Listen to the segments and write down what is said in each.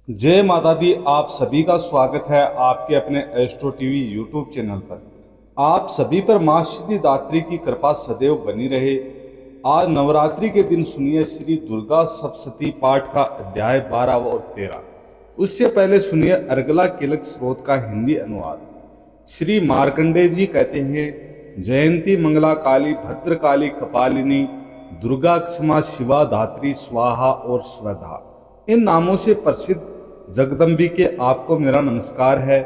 जय माता दी। आप सभी का स्वागत है आपके अपने एस्ट्रो टीवी यूट्यूब चैनल पर। आप सभी पर माँ सिद्धिदात्री की कृपा सदैव बनी रहे। आज नवरात्रि के दिन सुनिए श्री दुर्गा सप्तशती पाठ का अध्याय 12 और 13। उससे पहले सुनिए अर्गला किलक स्रोत का हिंदी अनुवाद। श्री मार्कंडेय जी कहते हैं, जयंती मंगला काली भद्र काली कपालिनी दुर्गा क्षमा शिवा धात्री स्वाहा और स्वधा, इन नामों से प्रसिद्ध जगदम्बिके आपको मेरा नमस्कार है।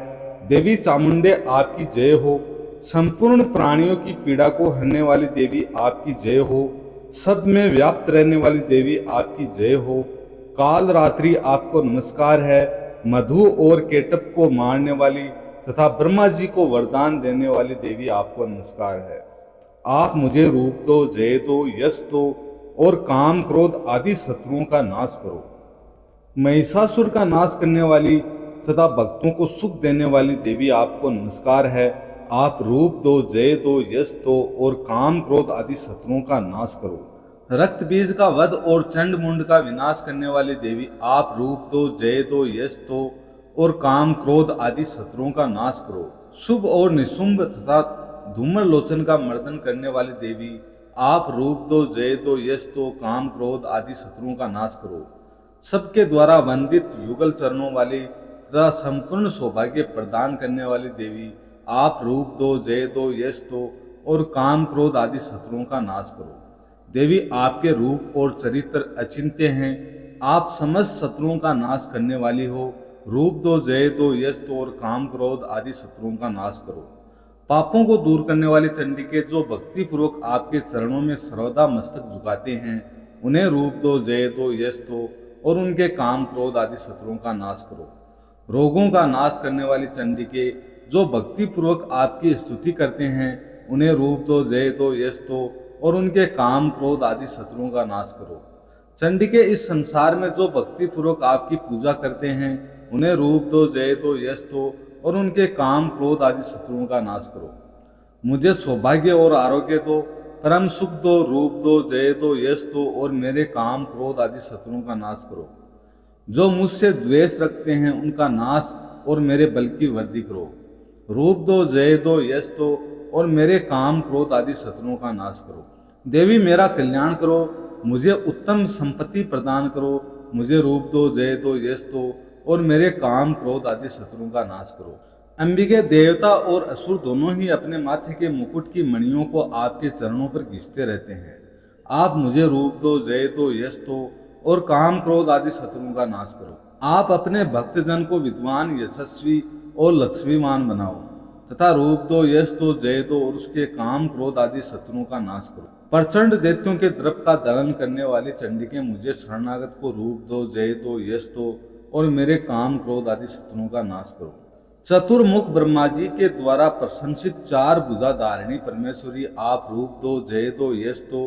देवी चामुंडे आपकी जय हो। संपूर्ण प्राणियों की पीड़ा को हरने वाली देवी आपकी जय हो। सब में व्याप्त रहने वाली देवी आपकी जय हो। काल रात्रि आपको नमस्कार है। मधु और केटप को मारने वाली तथा ब्रह्मा जी को वरदान देने वाली देवी आपको नमस्कार है। आप मुझे रूप दो, जय दो, यश दो और काम क्रोध आदि शत्रुओं का नाश करो। महिषासुर का नाश करने वाली तथा भक्तों को सुख देने वाली देवी आपको नमस्कार है। आप रूप दो, जय दो, यश दो और काम क्रोध आदि शत्रुओं का नाश करो। रक्त बीज का वध और चंड मुंड का विनाश करने वाली देवी आप रूप दो, जय दो, यश दो और काम क्रोध आदि शत्रुओं का नाश करो। शुभ और निशुंभ तथा धूमर लोचन का मर्दन करने वाली देवी आप रूप दो, जय दो, यश दो, काम क्रोध आदि शत्रुओं का नाश करो। सबके द्वारा वंदित युगल चरणों वाली तथा संपूर्ण सौभाग्य प्रदान करने वाली देवी आप रूप दो, जय दो, यश दो और काम क्रोध आदि शत्रुओं का नाश करो। देवी आपके रूप और चरित्र अचिंत्य हैं। आप समस्त शत्रुओं का नाश करने वाली हो। रूप दो, जय दो, यश दो और काम क्रोध आदि शत्रुओं का नाश करो। पापों को दूर करने वाली चंडिके जो भक्ति पूर्वक आपके चरणों में सर्वदा मस्तक झुकाते हैं, उन्हें रूप दो, जय दो, यश दो और उनके काम क्रोध आदि शत्रुओं का नाश करो। रोगों का नाश करने वाली चंडिके जो भक्ति पूर्वक आपकी स्तुति करते हैं, उन्हें रूप दो, जय दो, यश दो और उनके काम क्रोध आदि शत्रुओं का नाश करो। चंडिके इस संसार में जो भक्ति पूर्वक आपकी पूजा करते हैं, उन्हें रूप दो, जय दो, यश दो और उनके काम क्रोध आदि शत्रुओं का नाश करो। मुझे सौभाग्य और आरोग्य दो, परम सुख दो, रूप दो, जय दो, यश दो और मेरे काम क्रोध आदि शत्रुओं का नाश करो। जो मुझसे द्वेष रखते हैं उनका नाश और मेरे बल की वृद्धि करो। रूप दो, जय दो, यश दो और मेरे काम क्रोध आदि शत्रुओं का नाश करो। देवी मेरा कल्याण करो, मुझे उत्तम संपत्ति प्रदान करो। मुझे रूप दो, जय दो, यश दो और मेरे काम क्रोध आदि शत्रुओं का नाश करो। अंबिके देवता और असुर दोनों ही अपने माथे के मुकुट की मणियों को आपके चरणों पर घिसते रहते हैं। आप मुझे रूप दो, जय दो, यश दो और काम क्रोध आदि शत्रुओं का नाश करो। आप अपने भक्तजन को विद्वान, यशस्वी और लक्ष्मीवान बनाओ तथा रूप दो, यश दो, जय दो और उसके काम क्रोध आदि शत्रुओं का नाश करो। प्रचंड दैत्यों के द्रव का दलन करने वाली चंडिके मुझे शरणागत को रूप दो, जय दो, यश दो और मेरे काम क्रोध आदि शत्रुओं का नाश करो। चतुर्मुख ब्रह्मा जी के द्वारा प्रशंसित चार भुजाधारिणी परमेश्वरी आप रूप दो, जय दो, यश दो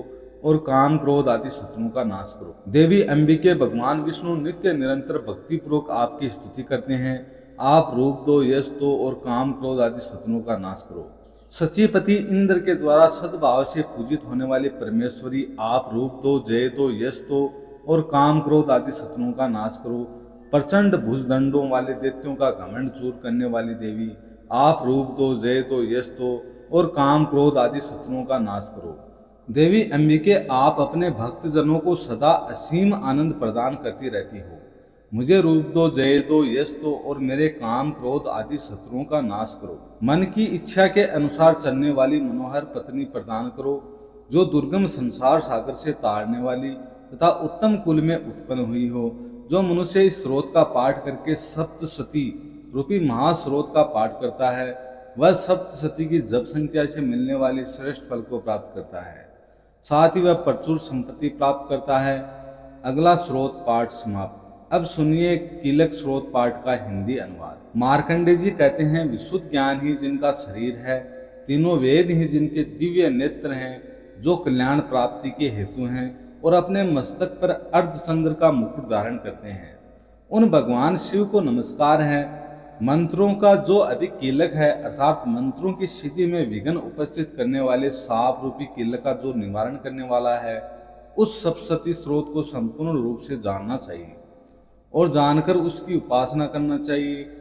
और काम क्रोध आदि शत्रुओं का नाश करो। देवी अंबिके भगवान विष्णु नित्य निरंतर भक्ति पूर्वक आपकी स्तुति करते हैं। आप रूप दो, यश दो और काम क्रोध आदि शत्रुओं का नाश करो। सचिपति इंद्र के द्वारा सद्भाव से पूजित होने वाली परमेश्वरी आप रूप दो, जय दो, यश दो और काम क्रोध आदि शत्रुओं का नाश करो। प्रचंड भुजदंडों वाले दैत्यों का घमंड चूर करने वाली देवी आप रूप दो, जय दो, यश दो और काम क्रोध आदि शत्रुओं का नाश करो। देवी अंबिके आप अपने भक्तजनों को सदा असीम आनंद प्रदान करती रहती हो। मुझे रूप दो, जय दो, यश दो और मेरे काम क्रोध आदि शत्रुओं का नाश करो। मन की इच्छा के अनुसार चलने वाली मनोहर पत्नी प्रदान करो, जो दुर्गम संसार सागर से तारने वाली तथा उत्तम कुल में उत्पन्न हुई हो। जो मनुष्य इस स्रोत का पाठ करके सप्तशती रूपी महास्रोत का पाठ करता है, वह सप्तशती की जप संख्या से मिलने वाली श्रेष्ठ फल को प्राप्त करता है। साथ ही वह प्रचुर संपत्ति प्राप्त करता है। अगला स्रोत पाठ समाप्त। अब सुनिए कीलक स्रोत पाठ का हिंदी अनुवाद। मार्कंडेय जी कहते हैं, विशुद्ध ज्ञान ही जिनका शरीर है, तीनों वेद ही जिनके दिव्य नेत्र हैं, जो कल्याण प्राप्ति के हेतु हैं और अपने मस्तक पर अर्धचंद्र का मुकुट धारण करते हैं, उन भगवान शिव को नमस्कार है। मंत्रों का जो अधिक कीलक है, अर्थात मंत्रों की सिद्धि में विघ्न उपस्थित करने वाले साप रूपी कीलक का जो निवारण करने वाला है, उस सप्तशती स्रोत को संपूर्ण रूप से जानना चाहिए और जानकर उसकी उपासना करना चाहिए।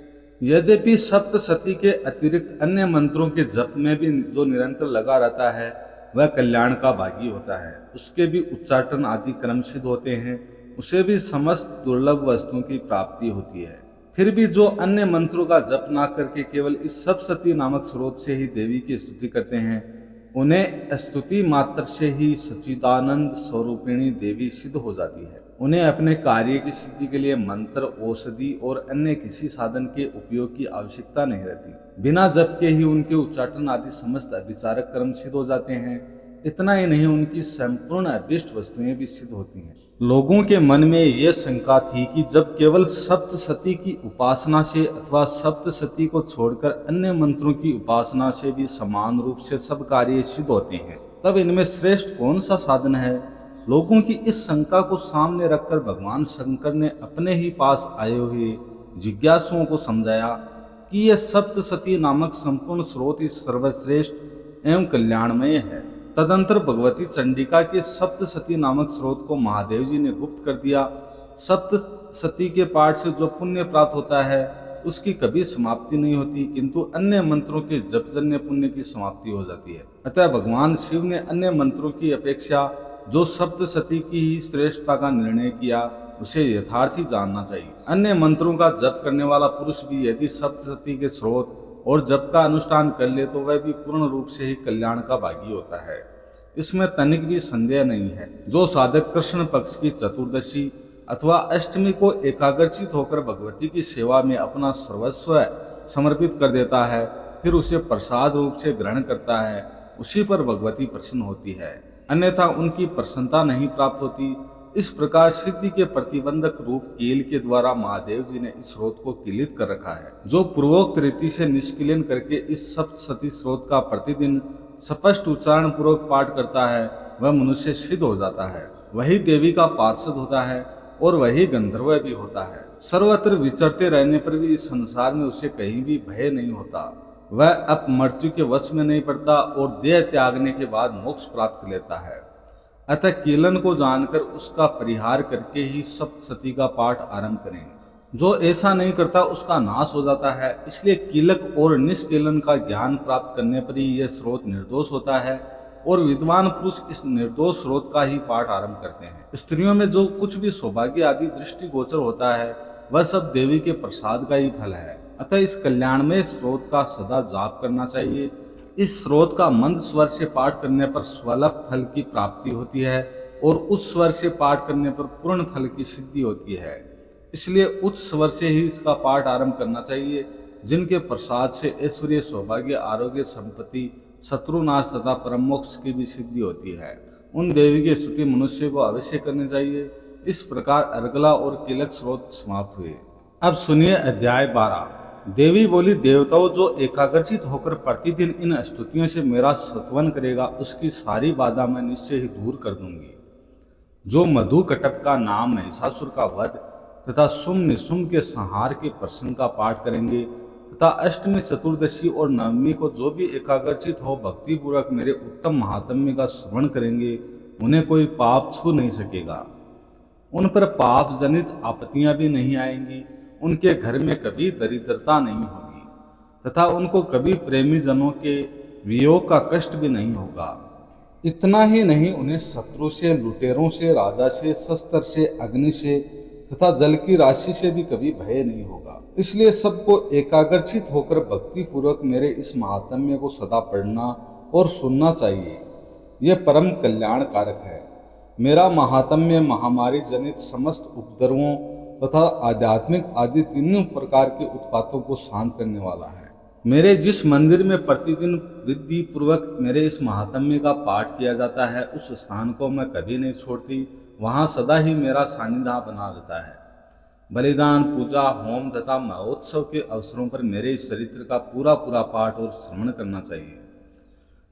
यद्यपि सप्तशती के अतिरिक्त अन्य मंत्रों के जप में भी जो निरंतर लगा रहता है वह कल्याण का भागी होता है। उसके भी उच्चाटन आदि क्रम सिद्ध होते हैं, उसे भी समस्त दुर्लभ वस्तुओं की प्राप्ति होती है। फिर भी जो अन्य मंत्रों का जप ना करके केवल इस सप्तशती नामक स्रोत से ही देवी की स्तुति करते हैं, उन्हें स्तुति मात्र से ही सच्चिदानंद स्वरूपिणी देवी सिद्ध हो जाती है। उन्हें अपने कार्य की सिद्धि के लिए मंत्र, औषधि और अन्य किसी साधन के उपयोग की आवश्यकता नहीं रहती। बिना जप के ही उनके उच्चाटन आदि समस्त अभिचारक कर्म सिद्ध हो जाते हैं। इतना ही नहीं, उनकी संपूर्ण अभीष्ट वस्तुएं भी सिद्ध होती हैं। लोगों के मन में यह शंका थी कि जब केवल सप्तशती की उपासना से अथवा सप्तशती को छोड़कर अन्य मंत्रों की उपासना से भी समान रूप से सब कार्य सिद्ध होते हैं, तब इनमें श्रेष्ठ कौन सा साधन है। लोगों की इस शंका को सामने रखकर भगवान शंकर ने अपने ही पास आए हुए जिज्ञासुओं को समझाया कि यह सप्तशती नामक संपूर्ण स्रोत ही सर्वश्रेष्ठ एवं कल्याणमय है। तदंतर भगवती चंडिका के सप्तशती नामक स्रोत को महादेव जी ने गुप्त कर दिया। सप्तशती के पाठ से जो पुण्य प्राप्त होता है उसकी कभी समाप्ति नहीं होती, किंतु अन्य मंत्रों के जपजन्य पुण्य की समाप्ति हो जाती है। अतः भगवान शिव ने अन्य मंत्रों की अपेक्षा जो सप्तशती की ही श्रेष्ठता का निर्णय किया, उसे यथार्थ ही जानना चाहिए। अन्य मंत्रों का जप करने वाला पुरुष भी यदि सप्तशती के स्रोत और जप का अनुष्ठान कर ले तो वह भी पूर्ण रूप से ही कल्याण का भागी होता है, इसमें तनिक भी संदेह नहीं है। जो साधक कृष्ण पक्ष की चतुर्दशी अथवा अष्टमी को एकाग्रचित होकर भगवती की सेवा में अपना सर्वस्व समर्पित कर देता है, फिर उसे प्रसाद रूप से ग्रहण करता है, उसी पर भगवती प्रसन्न होती है, अन्यथा उनकी प्रसन्नता नहीं प्राप्त होती। इस प्रकार सिद्धि के प्रतिबंधक रूप कील के द्वारा महादेव जी ने इस स्रोत को किलित कर रखा है। जो पूर्वोक्त रीति से निष्किलन करके इस सप्तशती स्रोत का प्रतिदिन स्पष्ट उच्चारण पूर्वक पाठ करता है, वह मनुष्य सिद्ध हो जाता है, वही देवी का पार्षद होता है और वही गंधर्व भी होता है। सर्वत्र विचरते रहने पर भी इस संसार में उसे कहीं भी भय नहीं होता। वह अब मृत्यु के वश में नहीं पड़ता और देह त्यागने के बाद मोक्ष प्राप्त लेता है। अतः कीलन को जानकर उसका परिहार करके ही सप्तशती का पाठ आरंभ करें। जो ऐसा नहीं करता उसका नाश हो जाता है। इसलिए कीलक और निष्कीलन का ज्ञान प्राप्त करने पर ही यह स्रोत निर्दोष होता है और विद्वान पुरुष इस निर्दोष स्रोत का ही पाठ आरंभ करते हैं। स्त्रियों में जो कुछ भी सौभाग्य आदि दृष्टिगोचर होता है वह सब देवी के प्रसाद का ही फल है। अतः इस कल्याणमय स्रोत का सदा जाप करना चाहिए। इस स्रोत का मंद स्वर से पाठ करने पर स्वल्प फल की प्राप्ति होती है और उच्च स्वर से पाठ करने पर पूर्ण फल की सिद्धि होती है। इसलिए उच्च स्वर से ही इसका पाठ आरंभ करना चाहिए। जिनके प्रसाद से ऐश्वर्य, सौभाग्य, आरोग्य, संपत्ति, शत्रुनाश तथा परम मोक्ष की भी सिद्धि होती है, उन देवी की स्तुति मनुष्य को अवश्य करनी चाहिए। इस प्रकार अर्गला और कीलक स्रोत समाप्त हुए। अब सुनिए अध्याय 12। देवी बोली, देवताओं, जो एकाग्रचित होकर प्रतिदिन इन स्तुतियों से मेरा स्तवन करेगा उसकी सारी बाधा मैं निश्चय ही दूर कर दूंगी। जो मधु कटप का नाम, महिषासुर का वध तथा सुम निशुम के संहार के प्रसंग का पाठ करेंगे तथा अष्टमी, चतुर्दशी और नवमी को जो भी एकाग्रचित हो भक्ति पूर्वक मेरे उत्तम महात्म्य का श्रवण करेंगे, उन्हें कोई पाप छू नहीं सकेगा। उन पर पाप जनित आपत्तियां भी नहीं आएंगी। उनके घर में कभी दरिद्रता नहीं होगी तथा उनको कभी प्रेमी जनों के वियोग का कष्ट भी नहीं होगा। इतना ही नहीं, उन्हें शत्रु से, लुटेरों से, राजा से, शस्त्र से, अग्नि से तथा जल की राशि से भी कभी भय नहीं होगा। इसलिए सबको एकाग्रचित होकर भक्ति पूर्वक मेरे इस महात्म्य को सदा पढ़ना और सुनना चाहिए। यह परम कल्याण कारक है। मेरा महात्म्य महामारी जनित समस्त उपद्रवों तथा आध्यात्मिक आदि तीनों प्रकार के उत्पातों को शांत करने वाला है। मेरे जिस मंदिर में प्रतिदिन विधि पूर्वक मेरे इस महात्म्य का पाठ किया जाता है, उस स्थान को मैं कभी नहीं छोड़ती। वहाँ सदा ही मेरा सानिध्य बना रहता है। बलिदान, पूजा, होम तथा महोत्सव के अवसरों पर मेरे इस चरित्र का पूरा पाठ और श्रवण करना चाहिए।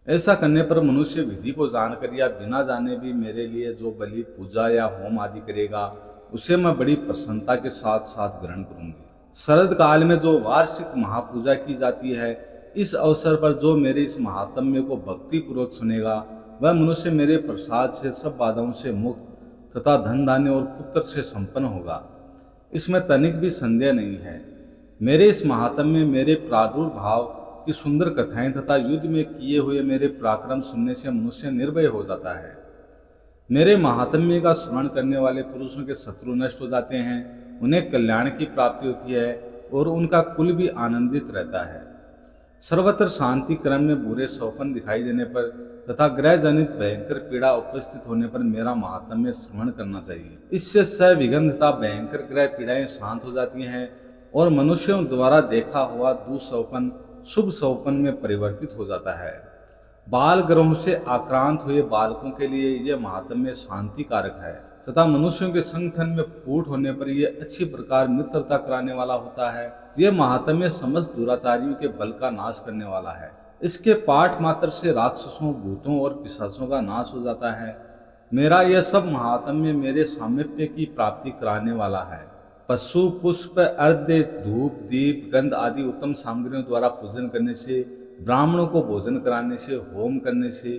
ऐसा करने पर मनुष्य विधि को जानकर या बिना जाने भी मेरे लिए जो बलि, पूजा या होम आदि करेगा, उसे मैं बड़ी प्रसन्नता के साथ साथ ग्रहण करूंगी। शरद काल में जो वार्षिक महापूजा की जाती है, इस अवसर पर जो मेरे इस महात्म्य को भक्ति पूर्वक सुनेगा, वह मनुष्य मेरे प्रसाद से सब बाधाओं से मुक्त तथा धन धान्य और पुत्र से संपन्न होगा। इसमें तनिक भी संदेह नहीं है। मेरे इस महात्म्य में मेरे प्रादुर्भाव की सुंदर कथाएं तथा युद्ध में किए हुए मेरे पराक्रम सुनने से मनुष्य निर्भय हो जाता है। मेरे महात्म्य का स्मरण करने वाले पुरुषों के शत्रु नष्ट हो जाते हैं, उन्हें कल्याण की प्राप्ति होती है और उनका कुल भी आनंदित रहता है। सर्वत्र शांति क्रम में बुरे सौपन दिखाई देने पर तथा ग्रह जनित भयंकर पीड़ा उपस्थित होने पर मेरा महात्म्य श्रवण करना चाहिए। इससे सविघ्न तथा भयंकर ग्रह पीड़ाएं शांत हो जाती हैं और मनुष्यों द्वारा देखा हुआ दुःसौपन शुभ सौपन में परिवर्तित हो जाता है। बाल ग्रहों से आक्रांत हुए बालकों के लिए यह महात्म्य शांति कारक है तथा मनुष्यों के संगठन में फूट होने पर यह अच्छी प्रकार मित्रता कराने वाला होता है। यह महात्म्य समस्त दुराचारियों के बल का नाश करने वाला है। इसके पाठ मात्र से राक्षसों, भूतों और पिशाचों का नाश हो जाता है। मेरा यह सब महात्म्य मेरे सामीप्य की प्राप्ति कराने वाला है। पशु, पुष्प, अर्घ्य, धूप, दीप, गंध आदि उत्तम सामग्रियों द्वारा पूजन करने से, ब्राह्मणों को भोजन कराने से, होम करने से,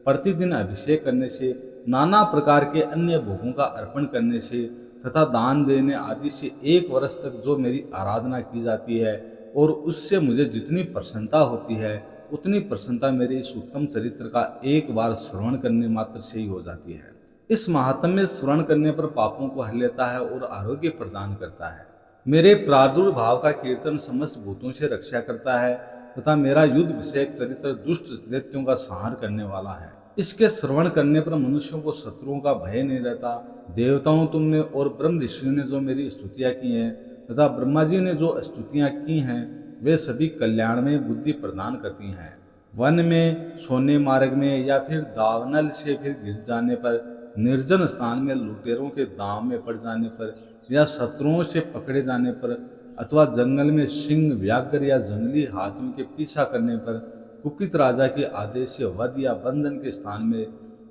प्रतिदिन अभिषेक करने से, नाना प्रकार के अन्य भोगों का अर्पण करने से तथा दान देने आदि से 1 वर्ष तक जो मेरी आराधना की जाती है और उससे मुझे जितनी प्रसन्नता होती है उतनी प्रसन्नता मेरे इस उत्तम चरित्र का एक बार श्रवण करने मात्र से ही हो जाती है। इस महात्म्य श्रवण करने पर पापों को हर लेता है और आरोग्य प्रदान करता है। मेरे प्रादुर्भाव का कीर्तन समस्त भूतों से रक्षा करता है तथा मेरा युद्ध विषयक चरित्र दुष्ट दैत्यों का संहार करने वाला है। इसके श्रवण करने पर मनुष्यों को शत्रुओं का भय नहीं रहता। देवताओं तुमने और ब्रह्म ऋषियों ने जो मेरी स्तुतियां की हैं तथा ब्रह्मा जी ने जो स्तुतियां की हैं वे सभी कल्याण में बुद्धि प्रदान करती हैं। वन में, सोने मार्ग में या फिर दावनल से फिर गिर जाने पर, निर्जन स्थान में लुटेरों के दाम में पड़ जाने पर या शत्रुओं से पकड़े जाने पर अथवा जंगल में सिंह, व्याघ्र या जंगली हाथियों के पीछा करने पर, कुपित राजा के आदेश से वध या बंधन के स्थान में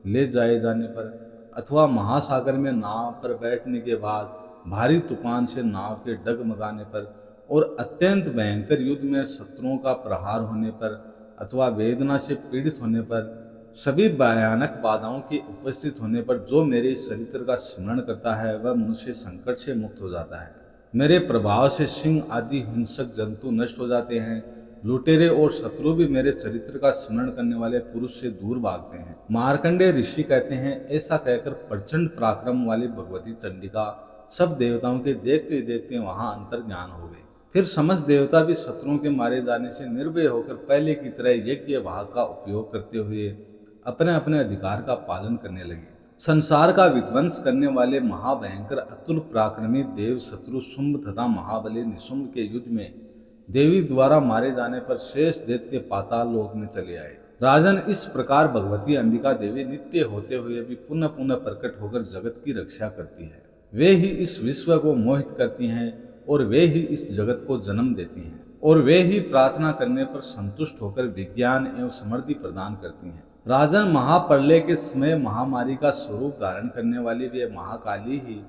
ले जाए जाने पर अथवा महासागर में नाव पर बैठने के बाद भारी तूफान से नाव के डगमगाने पर और अत्यंत भयंकर युद्ध में शत्रुओं का प्रहार होने पर अथवा वेदना से पीड़ित होने पर, सभी भयानक बाधाओं की उपस्थित होने पर जो मेरे इस चरित्र का स्मरण करता है वह मनुष्य संकट से मुक्त हो जाता है। मेरे प्रभाव से सिंह आदि हिंसक जंतु नष्ट हो जाते हैं। लुटेरे और शत्रु भी मेरे चरित्र का स्मरण करने वाले पुरुष से दूर भागते हैं। मार्कंडेय ऋषि कहते हैं, ऐसा कहकर प्रचंड पराक्रम वाली भगवती चंडिका सब देवताओं के देखते देखते वहां अंतर ज्ञान हो गई। फिर समस्त देवता भी शत्रुओं के मारे जाने से निर्भय होकर पहले की तरह यज्ञ भाग का उपयोग करते हुए अपने अपने अधिकार का पालन करने लगे। संसार का विध्वंस करने वाले महाभयंकर अतुल पराक्रमी देव शत्रु शुंभ तथा महाबली निशुंभ के युद्ध में देवी द्वारा मारे जाने पर शेष दैत्य पाताल लोक में चले आए। राजन, इस प्रकार भगवती अंबिका देवी नित्य होते हुए भी पुनः पुनः प्रकट होकर जगत की रक्षा करती है। वे ही इस विश्व को मोहित करती हैं और वे ही इस जगत को जन्म देती हैं और वे ही प्रार्थना करने पर संतुष्ट होकर विज्ञान एवं समृद्धि प्रदान करती हैं। राजन, महाप्रलय के समय महामारी का स्वरूप धारण करने वाली वे महाकाली ही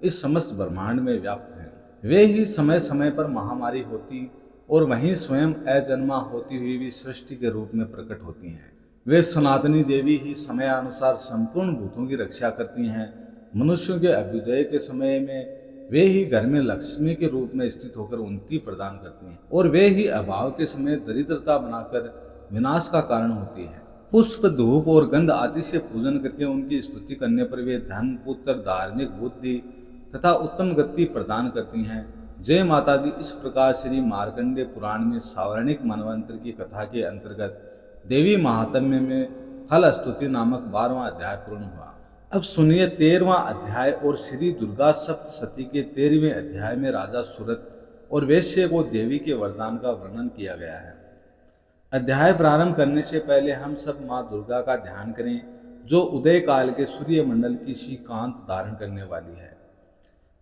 इस समस्त ब्रह्मांड में व्याप्त हैं। वे ही समय समय पर महामारी होती और वहीं स्वयं अजन्मा होती हुई भी सृष्टि के रूप में प्रकट होती हैं। वे सनातनी देवी ही समयानुसार संपूर्ण भूतों की रक्षा करती हैं। मनुष्यों के अभ्युदय के समय में वे ही घर में लक्ष्मी के रूप में स्थित होकर उन्नति प्रदान करती हैं और वे ही अभाव के समय दरिद्रता बनाकर विनाश का कारण होती है। पुष्प, धूप और गंध आदि से पूजन करके उनकी स्तुति करने पर वे धन, पुत्र, धार्मिक बुद्धि तथा उत्तम गति प्रदान करती हैं। जय माता दी। इस प्रकार श्री मार्कंडेय पुराण में सावर्णिक मनवंतर की कथा के अंतर्गत देवी महात्म्य में फल स्तुति नामक 12वां अध्याय पूर्ण हुआ। अब सुनिए 13वां अध्याय और श्री दुर्गा सप्तशती के 13वें अध्याय में राजा सूरत और वैश्य को देवी के वरदान का वर्णन किया गया है। अध्याय प्रारंभ करने से पहले हम सब माँ दुर्गा का ध्यान करें जो उदय काल के सूर्य मंडल की सी कांत धारण करने वाली है,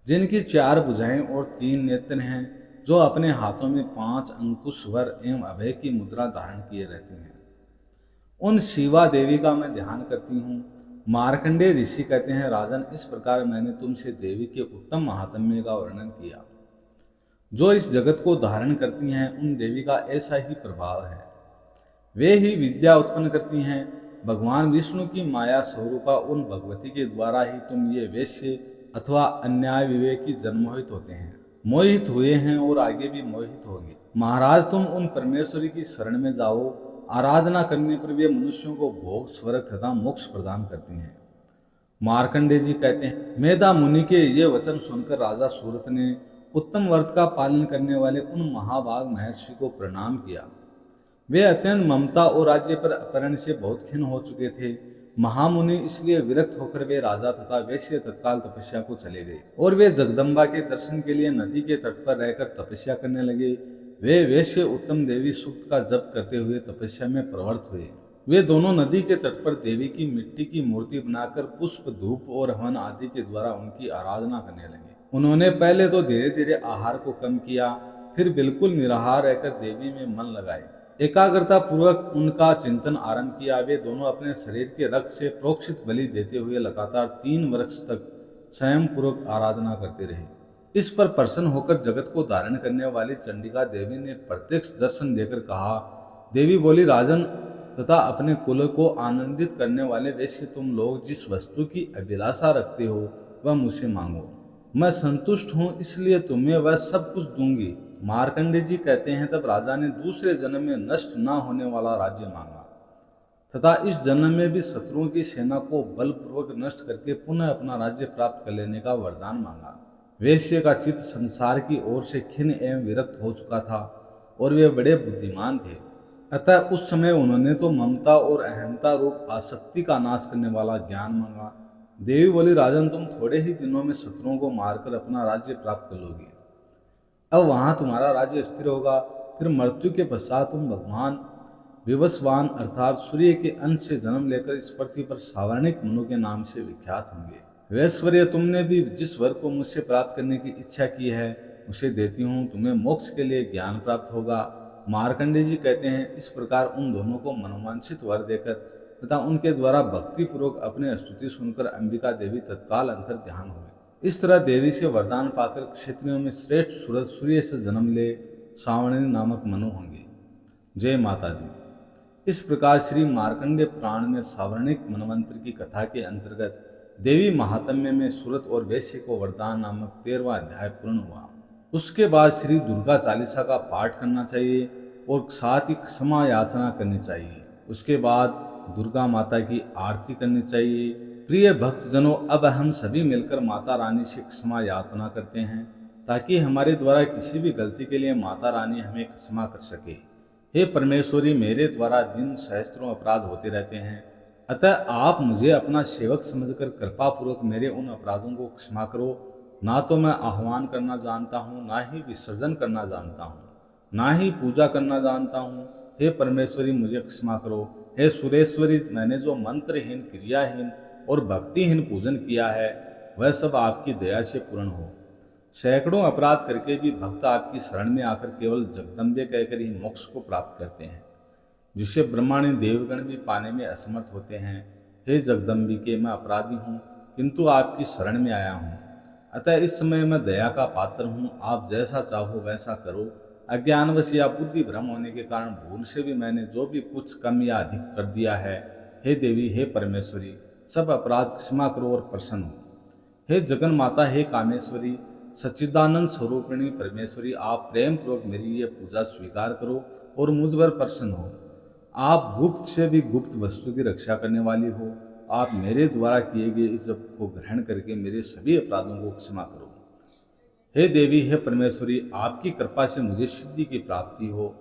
जिनकी 4 भुजाएं और 3 नेत्र हैं, जो अपने हाथों में 5 अंकुश वर एवं अभय की मुद्रा धारण किए रहती हैं। उन शिवा देवी का मैं ध्यान करती हूँ। मार्कंडेय ऋषि कहते हैं, राजन, इस प्रकार मैंने तुमसे देवी के उत्तम महात्म्य का वर्णन किया। जो इस जगत को धारण करती हैं उन देवी का ऐसा ही प्रभाव है। वे ही विद्या उत्पन्न करती हैं। भगवान विष्णु की माया स्वरूपा उन भगवती के द्वारा ही तुम ये वैश्य अथवा अन्याय विवेकी जनमोहित होते हैं, मोहित हुए हैं और आगे भी मोहित होंगे। महाराज तुम उन परमेश्वरी की शरण में जाओ, आराधना करने पर वे मनुष्यों को भोग, स्वर्ग तथा मोक्ष प्रदान करती हैं। मार्कंडेय जी कहते हैं, मेधा मुनि के ये वचन सुनकर राजा सूरत ने उत्तम व्रत का पालन करने वाले उन महाभाग महर्षि को प्रणाम किया। वे अत्यंत ममता और राज्य पर अपहरण से बहुत खिन्न हो चुके थे। महामुनि इसलिए विरक्त होकर वे राजा तथा वैश्य तत्काल तपस्या को चले गए और वे जगदम्बा के दर्शन के लिए नदी के तट पर रहकर तपस्या करने लगे। वे वैश्य उत्तम देवी सूक्त का जप करते हुए तपस्या में प्रवृत्त हुए। वे दोनों नदी के तट पर देवी की मिट्टी की मूर्ति बनाकर पुष्प, धूप और हवन आदि के द्वारा उनकी आराधना करने लगे। उन्होंने पहले तो धीरे धीरे आहार को कम किया, फिर बिल्कुल निराहार रहकर देवी में मन लगाए। एकाग्रता पूर्वक उनका चिंतन आरंभ किया। वे दोनों अपने शरीर के रक्त से प्रोक्षित बलि देते हुए लगातार 3 वर्ष तक स्वयं पूर्वक आराधना करते रहे। इस पर प्रसन्न होकर जगत को धारण करने वाली चंडिका देवी ने प्रत्यक्ष दर्शन देकर कहा। देवी बोली, राजन तथा अपने कुल को आनंदित करने वाले वैश्य तुम लोग जिस वस्तु की अभिलाषा रखते हो वह मुझसे मांगो, मैं संतुष्ट हूँ, इसलिए तुम्हें वह सब कुछ दूंगी। मार्कंडेय जी कहते हैं, तब राजा ने दूसरे जन्म में नष्ट न होने वाला राज्य मांगा तथा इस जन्म में भी शत्रुओं की सेना को बलपूर्वक नष्ट करके पुनः अपना राज्य प्राप्त कर लेने का वरदान मांगा। वैश्य का चित्त संसार की ओर से खिन्न एवं विरक्त हो चुका था और वे बड़े बुद्धिमान थे, अतः उस समय उन्होंने तो ममता और अहंता रूप आसक्ति का नाश करने वाला ज्ञान मांगा। देवी बोली, राजन तुम थोड़े ही दिनों में शत्रुओं को मारकर अपना राज्य प्राप्त कर लोगे। अब वहां तुम्हारा राज्य स्थिर होगा। फिर मृत्यु के पश्चात तुम भगवान विवस्वान अर्थात सूर्य के अंश से जन्म लेकर इस पृथ्वी पर सावर्णिक मनु के नाम से विख्यात होंगे। वैश्वर्य, तुमने भी जिस वर को मुझसे प्राप्त करने की इच्छा की है उसे देती हूँ, तुम्हें मोक्ष के लिए ज्ञान प्राप्त होगा। मार्कंडेय जी कहते हैं, इस प्रकार उन दोनों को मनोवांछित वर देकर तथा उनके द्वारा भक्ति पूर्वक अपने स्तुति सुनकर अंबिका देवी तत्काल अंतर ध्यान हुए। इस तरह देवी से वरदान पाकर क्षत्रियों में श्रेष्ठ सूरज सूर्य से जन्म ले सावणी नामक मनु होंगे। जय माता दी। इस प्रकार श्री मार्कंडेय पुराण में सावर्णिक मनवंतर की कथा के अंतर्गत देवी महात्म्य में सूरत और वैश्य को वरदान नामक 13वां अध्याय पूर्ण हुआ। उसके बाद श्री दुर्गा चालीसा का पाठ करना चाहिए और साथ ही क्षमा याचना करनी चाहिए। उसके बाद दुर्गा माता की आरती करनी चाहिए। प्रिय भक्तजनों, अब हम सभी मिलकर माता रानी से क्षमा याचना करते हैं ताकि हमारे द्वारा किसी भी गलती के लिए माता रानी हमें क्षमा कर सके। हे परमेश्वरी, मेरे द्वारा दिन सहस्त्रों अपराध होते रहते हैं, अतः आप मुझे अपना सेवक समझकर कृपा पूर्वक मेरे उन अपराधों को क्षमा करो। ना तो मैं आह्वान करना जानता हूँ, ना ही विसर्जन करना जानता हूँ, ना ही पूजा करना जानता हूँ। हे परमेश्वरी, मुझे क्षमा करो। हे सुरेश्वरी, मैंने जो मंत्रहीन, क्रियाहीन और भक्तिहीन पूजन किया है वह सब आपकी दया से पूर्ण हो। सैकड़ों अपराध करके भी भक्त आपकी शरण में आकर केवल जगदम्बे कहकर ही मोक्ष को प्राप्त करते हैं, जिसे ब्रह्मांडी देवगण भी पाने में असमर्थ होते हैं। हे जगदम्बिके, मैं अपराधी हूँ किंतु आपकी शरण में आया हूँ, अतः इस समय मैं दया का पात्र हूँ। आप जैसा चाहो वैसा करो। अज्ञानवश या बुद्धि भ्रम होने के कारण भूल से भी मैंने जो भी कुछ कम या अधिक कर दिया है, हे देवी, हे परमेश्वरी, सब अपराध क्षमा करो और प्रसन्न हो। हे जगन माता, हे कामेश्वरी, सच्चिदानंद स्वरूपिणी परमेश्वरी, आप प्रेम पूर्वक मेरी ये पूजा स्वीकार करो और मुझ पर प्रसन्न हो। आप गुप्त से भी गुप्त वस्तु की रक्षा करने वाली हो। आप मेरे द्वारा किए गए इस जप को ग्रहण करके मेरे सभी अपराधों को क्षमा करो। हे देवी, हे परमेश्वरी, आपकी कृपा से मुझे सिद्धि की प्राप्ति हो।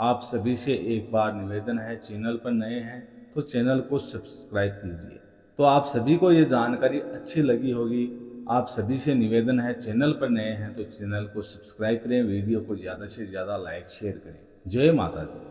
आप सभी से एक बार निवेदन है, चैनल पर नए हैं तो चैनल को सब्सक्राइब कीजिए। तो आप सभी को ये जानकारी अच्छी लगी होगी। आप सभी से निवेदन है, चैनल पर नए हैं तो चैनल को सब्सक्राइब करें, वीडियो को ज़्यादा से ज़्यादा लाइक शेयर करें। जय माता दी।